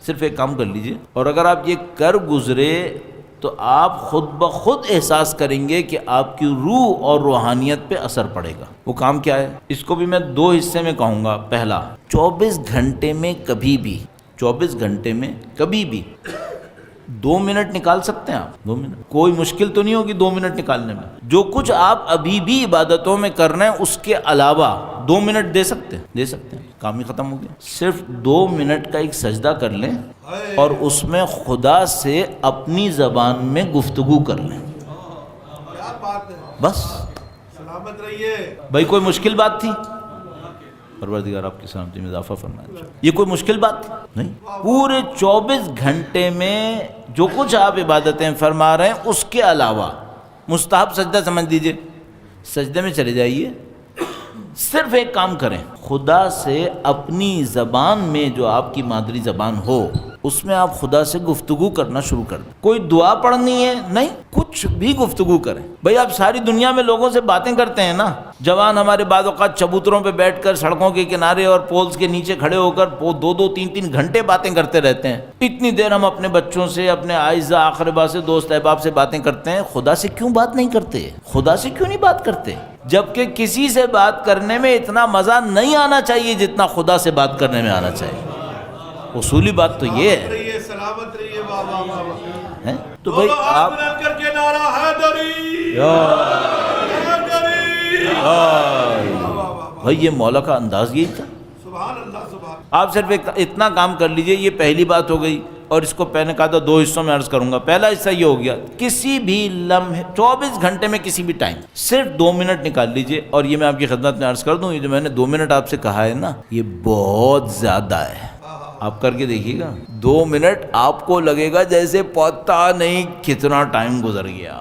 صرف ایک کام کر لیجئے، اور اگر آپ یہ کر گزرے تو آپ خود بخود احساس کریں گے کہ آپ کی روح اور روحانیت پہ اثر پڑے گا۔ وہ کام کیا ہے؟ اس کو بھی میں دو حصے میں کہوں گا۔ پہلا، 24 گھنٹے میں کبھی بھی 24 گھنٹے میں کبھی بھی 2 منٹ نکال سکتے ہیں آپ؟ 2 منٹ کوئی مشکل تو نہیں ہوگی 2 منٹ نکالنے میں؟ جو کچھ آپ ابھی بھی عبادتوں میں کر رہے ہیں اس کے علاوہ 2 منٹ دے سکتے ہیں؟ دے سکتے ہیں، کام ہی ختم ہو گیا۔ صرف 2 منٹ کا ایک سجدہ کر لیں اور اس میں خدا سے اپنی زبان میں گفتگو کر لیں، بس۔ سلامت رہیے بھائی کوئی مشکل بات تھی؟ پروردگار آپ کی سلامتی میں اضافہ فرمائے۔ یہ کوئی مشکل بات نہیں۔ پورے 24 گھنٹے میں جو کچھ آپ عبادتیں فرما رہے ہیں اس کے علاوہ مستحب سجدہ سمجھ لیجئے، سجدے میں چلے جائیے، صرف ایک کام کریں، خدا سے اپنی زبان میں جو آپ کی مادری زبان ہو اس میں آپ خدا سے گفتگو کرنا شروع کر دیں۔ کوئی دعا پڑھنی ہے نہیں، کچھ بھی گفتگو کریں۔ بھئی آپ ساری دنیا میں لوگوں سے باتیں کرتے ہیں نا، جوان ہمارے بعض اوقات چبوتروں پہ بیٹھ کر سڑکوں کے کنارے اور پولز کے نیچے کھڑے ہو کر 2-2 3-3 گھنٹے باتیں کرتے رہتے ہیں۔ اتنی دیر ہم اپنے بچوں سے، اپنے اعزاء اقربا سے، دوست احباب سے باتیں کرتے ہیں، خدا سے کیوں بات نہیں کرتے؟ خدا سے کیوں نہیں بات کرتے؟ جبکہ کسی سے بات کرنے میں اتنا مزہ نہیں آنا چاہیے جتنا خدا سے بات کرنے میں آنا چاہیے۔ اصولی بات تو یہ ہے۔ سلامت رہیے بابا۔ تو بھائی آپ کر کے نعرہ حیدری، بھائی یہ مولا کا انداز یہی تھا۔ سبحان اللہ سبحان۔ آپ صرف اتنا کام کر لیجئے، یہ پہلی بات ہو گئی، اور اس کو میں نے کہا تھا 2 حصوں میں عرض کروں گا۔ پہلا حصہ یہ ہو گیا، کسی بھی لمحے 24 گھنٹے میں کسی بھی ٹائم صرف 2 منٹ نکال لیجئے، اور یہ میں آپ کی خدمت میں عرض کر دوں، یہ جو میں نے 2 منٹ آپ سے کہا ہے نا، یہ بہت زیادہ ہے۔ آپ کر کے دیکھیے گا، 2 منٹ آپ کو لگے گا جیسے پتہ نہیں کتنا ٹائم گزر گیا۔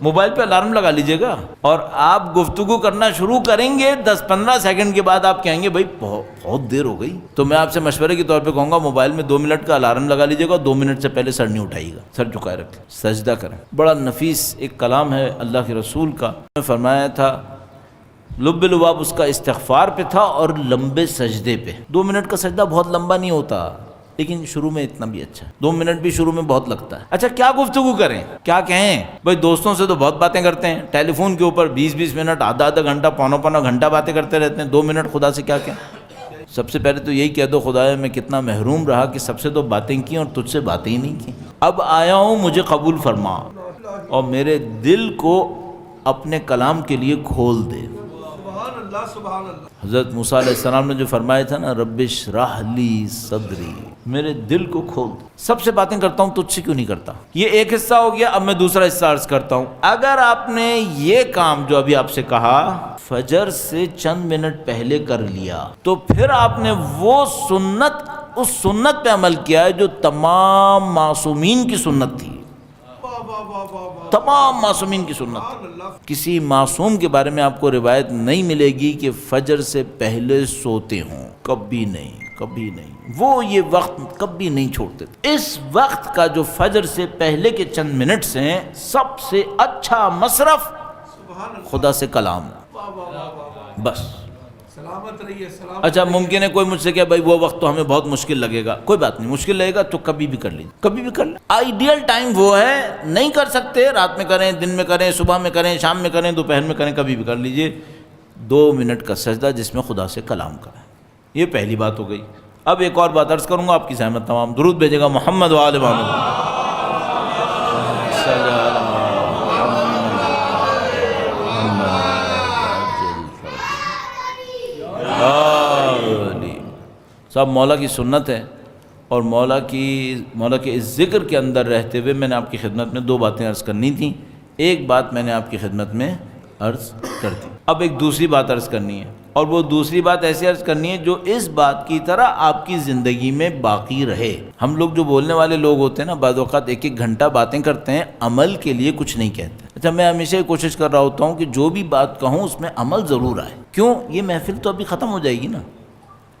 موبائل پہ الارم لگا لیجئے گا اور آپ گفتگو کرنا شروع کریں گے، 10-15 سیکنڈ کے بعد آپ کہیں گے بھائی بہت دیر ہو گئی۔ تو میں آپ سے مشورے کے طور پہ کہوں گا موبائل میں 2 منٹ کا الارم لگا لیجئے گا، 2 منٹ سے پہلے سر نہیں اٹھائیے گا، سر جھکائے رکھیں، سجدہ کریں۔ بڑا نفیس ایک کلام ہے اللہ کے رسول کا، فرمایا تھا لب لباب اس کا استغفار پہ تھا اور لمبے سجدے پہ۔ 2 منٹ کا سجدہ بہت لمبا نہیں ہوتا، لیکن شروع میں اتنا بھی اچھا ہے۔ 2 منٹ بھی شروع میں بہت لگتا ہے۔ اچھا کیا گفتگو کریں، کیا کہیں؟ بھائی دوستوں سے تو بہت باتیں کرتے ہیں، ٹیلی فون کے اوپر 20-20 منٹ، آدھا گھنٹہ، پونا گھنٹہ باتیں کرتے رہتے ہیں۔ 2 منٹ خدا سے کیا کہیں؟ سب سے پہلے تو یہی کہہ دو، خدایا میں کتنا محروم رہا کہ سب سے تو باتیں کی اور تجھ سے باتیں ہی نہیں کی۔ اب آیا ہوں، مجھے قبول فرما اور میرے دل کو اپنے کلام کے لیے کھول دے۔ سبحان اللہ۔ حضرت موسیٰ علیہ السلام نے جو فرمایا تھا نا، رب اشرح لی صدری، میرے دل کو کھول دے۔ سب سے باتیں کرتا ہوں، تجھ سے کیوں نہیں کرتا؟ یہ ایک حصہ ہو گیا۔ اب میں دوسرا حصہ عرض کرتا ہوں۔ اگر آپ نے یہ کام جو ابھی آپ سے کہا فجر سے چند منٹ پہلے کر لیا، تو پھر آپ نے وہ سنت، اس سنت پہ عمل کیا ہے جو تمام معصومین کی سنت تھی۔ تمام معصومین کی سنت۔ کسی معصوم کے بارے میں آپ کو روایت نہیں ملے گی کہ فجر سے پہلے سوتے ہوں، کبھی نہیں، کبھی نہیں۔ وہ یہ وقت کبھی نہیں چھوڑتے۔ اس وقت کا جو فجر سے پہلے کے چند منٹس ہیں، سب سے اچھا مصرف خدا سے کلام، بس۔ سلامت رہیے، سلامت۔ اچھا ممکن ہے کوئی مجھ سے کہ بھائی وہ وقت تو ہمیں بہت مشکل لگے گا، کوئی بات نہیں، مشکل لگے گا تو کبھی بھی کر لیجیے، کبھی بھی کر لیں۔ آئیڈیل ٹائم وہ ہے، نہیں کر سکتے رات میں کریں، دن میں کریں، صبح میں کریں، شام میں کریں، دوپہر میں کریں، کبھی بھی کر لیجیے 2 منٹ کا سجدہ جس میں خدا سے کلام کریں۔ یہ پہلی بات ہو گئی۔ اب ایک اور بات عرض کروں گا، آپ کی سہمت تمام درود بھیجے گا محمد و آل محمد۔ صاحب مولا کی سنت ہے، اور مولا کے اس ذکر کے اندر رہتے ہوئے میں نے آپ کی خدمت میں 2 باتیں عرض کرنی تھیں۔ ایک بات میں نے آپ کی خدمت میں عرض کر دی، اب ایک دوسری بات عرض کرنی ہے، اور وہ دوسری بات ایسے عرض کرنی ہے جو اس بات کی طرح آپ کی زندگی میں باقی رہے۔ ہم لوگ جو بولنے والے لوگ ہوتے ہیں نا، بعض اوقات 1-1 گھنٹہ باتیں کرتے ہیں، عمل کے لیے کچھ نہیں کہتے۔ اچھا میں ہمیشہ یہ کوشش کر رہا ہوتا ہوں کہ جو بھی بات کہوں اس میں عمل ضرور آئے۔ کیوں؟ یہ محفل تو ابھی ختم ہو جائے گی نا،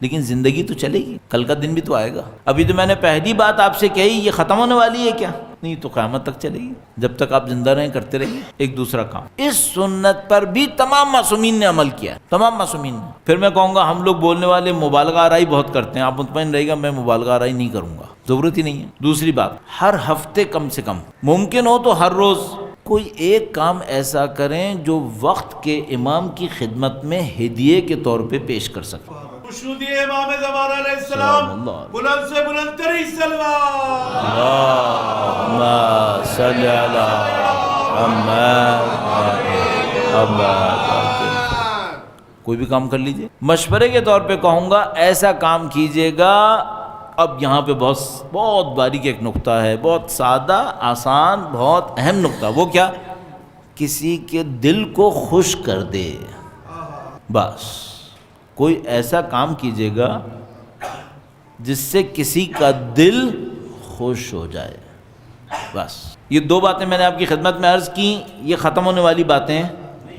لیکن زندگی تو چلے گی، کل کا دن بھی تو آئے گا۔ ابھی تو میں نے پہلی بات آپ سے کہی، یہ ختم ہونے والی ہے کیا؟ نہیں، تو قیامت تک چلے گی، جب تک آپ زندہ رہیں کرتے رہیے۔ ایک دوسرا کام، اس سنت پر بھی تمام معصومین نے عمل کیا، تمام معصومین نے۔ پھر میں کہوں گا ہم لوگ بولنے والے مبالغہ آرائی بہت کرتے ہیں، آپ مطمئن رہیے گا میں مبالغہ آرائی نہیں کروں گا، ضرورت ہی نہیں ہے۔ دوسری بات، ہر ہفتے کم سے کم، ممکن ہو تو ہر روز کوئی ایک کام ایسا کریں جو وقت کے امام کی خدمت میں ہدیے کے طور پہ پیش کر سکیں۔ خوشنودی امام زمان علیہ السلام، بلند سے بلند تری سلوات۔ اللہم صلی علی محمد۔ کوئی بھی کام کر لیجئے، مشورے کے طور پہ کہوں گا ایسا کام کیجئے گا۔ اب یہاں پہ بہت باریک ایک نقطہ ہے، بہت سادہ، آسان، بہت اہم نقطہ۔ وہ کیا؟ کسی کے دل کو خوش کر دے، بس کوئی ایسا کام کیجئے گا جس سے کسی کا دل خوش ہو جائے، بس۔ یہ دو باتیں میں نے آپ کی خدمت میں عرض کی، یہ ختم ہونے والی باتیں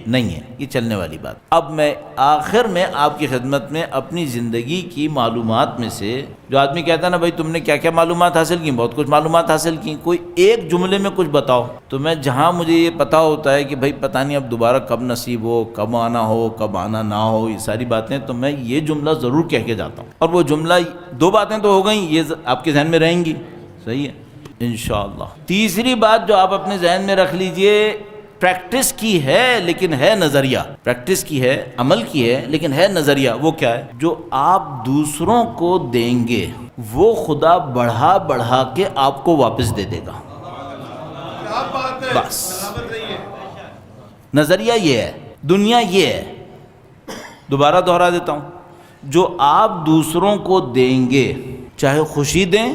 نہیں ہیں، یہ چلنے والی بات۔ اب میں آخر میں آپ کی خدمت میں اپنی زندگی کی معلومات میں سے، جو آدمی کہتا ہے نا بھائی تم نے کیا کیا معلومات حاصل کی، بہت کچھ معلومات حاصل کی، کوئی ایک جملے میں کچھ بتاؤ، تو میں جہاں مجھے یہ پتا ہوتا ہے کہ بھائی پتہ نہیں اب دوبارہ کب نصیب ہو، کب آنا ہو، کب آنا نہ ہو، یہ ساری باتیں، تو میں یہ جملہ ضرور کہہ کے جاتا ہوں۔ اور وہ جملہ، دو باتیں تو ہو گئیں، یہ آپ کے ذہن میں رہیں گی، صحیح ہے انشاءاللہ۔ تیسری بات جو آپ اپنے ذہن میں رکھ لیجئے، پریکٹس کی ہے لیکن ہے نظریہ، پریکٹس کی ہے، عمل کی ہے لیکن ہے نظریہ۔ وہ کیا ہے؟ جو آپ دوسروں کو دیں گے وہ خدا بڑھا بڑھا کے آپ کو واپس دے دے گا، بس۔ نظریہ یہ ہے، دنیا یہ ہے۔ دوبارہ دہرا دیتا ہوں، جو آپ دوسروں کو دیں گے، چاہے خوشی دیں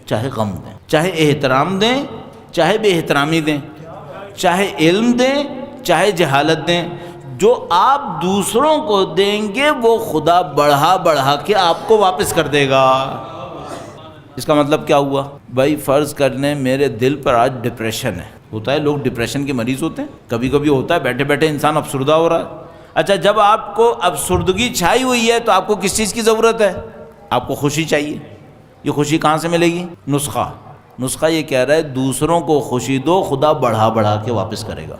چاہے غم دیں، چاہے احترام دیں چاہے بے احترامی دیں، چاہے علم دیں چاہے جہالت دیں، جو آپ دوسروں کو دیں گے وہ خدا بڑھا بڑھا کے آپ کو واپس کر دے گا۔ اس کا مطلب کیا ہوا؟ بھائی فرض کر لیں میرے دل پر آج ڈپریشن ہے، ہوتا ہے لوگ ڈپریشن کے مریض ہوتے ہیں، کبھی کبھی ہوتا ہے بیٹھے بیٹھے انسان افسردہ ہو رہا ہے۔ اچھا، جب آپ کو افسردگی چھائی ہوئی ہے تو آپ کو کس چیز کی ضرورت ہے؟ آپ کو خوشی چاہیے۔ یہ خوشی کہاں سے ملے گی؟ نسخہ یہ کہہ رہا ہے دوسروں کو خوشی دو، خدا بڑھا بڑھا کے واپس کرے گا۔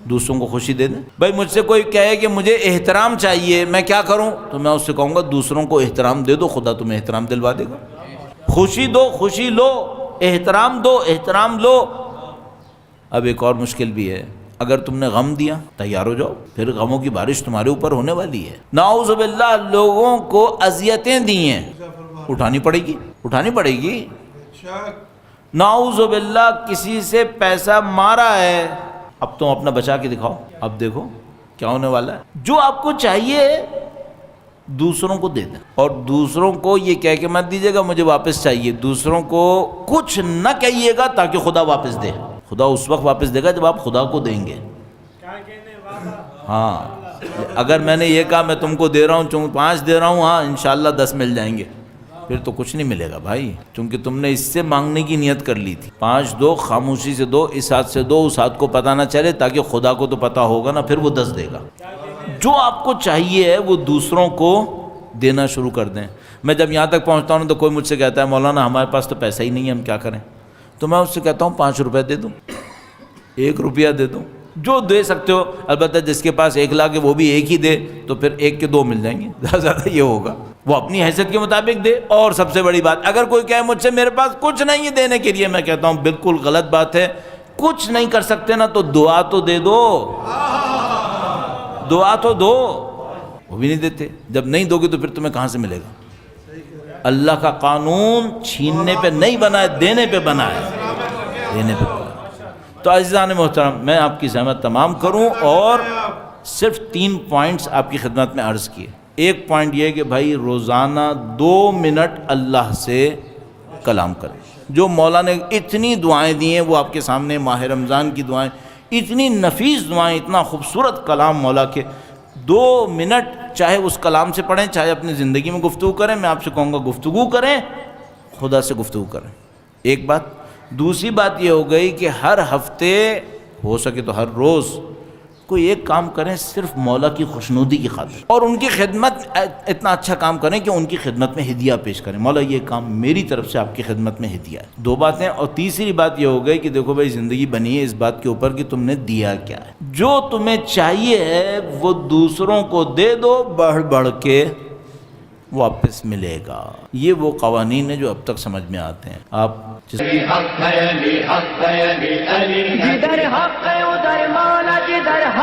دوسروں کو خوشی دے دیں۔ بھائی مجھ سے کوئی کہے کہ مجھے احترام چاہیے، میں کیا کروں؟ تو میں اس سے کہوں گا دوسروں کو احترام دے دو، خدا تمہیں احترام دلوا دے گا۔ خوشی دو، خوشی لو، احترام دو، احترام لو۔ اب ایک اور مشکل بھی ہے، اگر تم نے غم دیا تیار ہو جاؤ، پھر غموں کی بارش تمہارے اوپر ہونے والی ہے۔ نعوذ باللہ، لوگوں کو اذیتیں دی ہیں، اٹھانی پڑے گی۔ نعوذ باللہ، کسی سے پیسہ مارا ہے، اب تم اپنا بچا کے دکھاؤ، اب دیکھو کیا ہونے والا ہے۔ جو آپ کو چاہیے دوسروں کو دے دیں، اور دوسروں کو یہ کہہ کے مت دیجیے گا مجھے واپس چاہیے، دوسروں کو کچھ نہ کہیے گا تاکہ خدا واپس دے۔ خدا اس وقت واپس دے گا جب آپ خدا کو دیں گے۔ ہاں، اگر میں نے یہ کہا میں تم کو دے رہا ہوں، 5 دے رہا ہوں، ہاں انشاءاللہ 10 مل جائیں گے، پھر تو کچھ نہیں ملے گا بھائی، کیونکہ تم نے اس سے مانگنے کی نیت کر لی تھی۔ 5 دو، خاموشی سے دو، اس ہاتھ سے دو، اس ہاتھ کو پتہ نہ چلے، تاکہ خدا کو تو پتہ ہوگا نا، پھر وہ 10 دے گا۔ جو آپ کو چاہیے ہے وہ دوسروں کو دینا شروع کر دیں۔ میں جب یہاں تک پہنچتا ہوں تو کوئی مجھ سے کہتا ہے مولانا ہمارے پاس تو پیسہ ہی نہیں ہے، ہم کیا کریں؟ تو میں اس سے کہتا ہوں 5 روپے دے دوں، 1 روپیہ دے دوں، جو دے سکتے ہو۔ البتہ جس کے پاس 1 لاکھ ہے وہ بھی 1 ہی دے، تو پھر 1 کے 2 مل جائیں گے، زیادہ یہ ہوگا، وہ اپنی حیثیت کے مطابق دے۔ اور سب سے بڑی بات، اگر کوئی کہے مجھ سے میرے پاس کچھ نہیں ہے دینے کے لیے، میں کہتا ہوں بالکل غلط بات ہے۔ کچھ نہیں کر سکتے نا تو دعا تو دے دو، دعا تو دو، وہ بھی نہیں دیتے۔ جب نہیں دو گے تو پھر تمہیں کہاں سے ملے گا؟ اللہ کا قانون چھیننے پہ نہیں بنا ہے، دینے پہ بنا ہے، دینے پہ بنا ہے۔ تو عزیزان محترم، میں آپ کی زحمت تمام کروں اور صرف 3 پوائنٹس آپ کی خدمت میں عرض کیے۔ ایک پوائنٹ یہ کہ بھائی روزانہ 2 منٹ اللہ سے کلام کریں۔ جو مولا نے اتنی دعائیں دی ہیں وہ آپ کے سامنے، ماہ رمضان کی دعائیں، اتنی نفیس دعائیں، اتنا خوبصورت کلام مولا کے، 2 منٹ چاہے اس کلام سے پڑھیں، چاہے اپنی زندگی میں گفتگو کریں۔ میں آپ سے کہوں گا گفتگو کریں، خدا سے گفتگو کریں، ایک بات۔ دوسری بات یہ ہو گئی کہ ہر ہفتے ہو سکے تو ہر روز کوئی ایک کام کریں صرف مولا کی خوشنودی کی خاطر، اور ان کی خدمت اتنا اچھا کام کریں کہ ان کی خدمت میں ہدیہ پیش کریں، مولا یہ کام میری طرف سے آپ کی خدمت میں ہدیہ ہے۔ دو باتیں، اور تیسری بات یہ ہو گئی کہ دیکھو بھائی زندگی بنی ہے اس بات کے اوپر کہ تم نے دیا کیا ہے، جو تمہیں چاہیے ہے وہ دوسروں کو دے دو، بڑھ بڑھ کے واپس ملے گا۔ یہ وہ قوانین ہیں جو اب تک سمجھ میں آتے ہیں۔ آپ جدھر حق ہے ادھر مولا، جدھر حق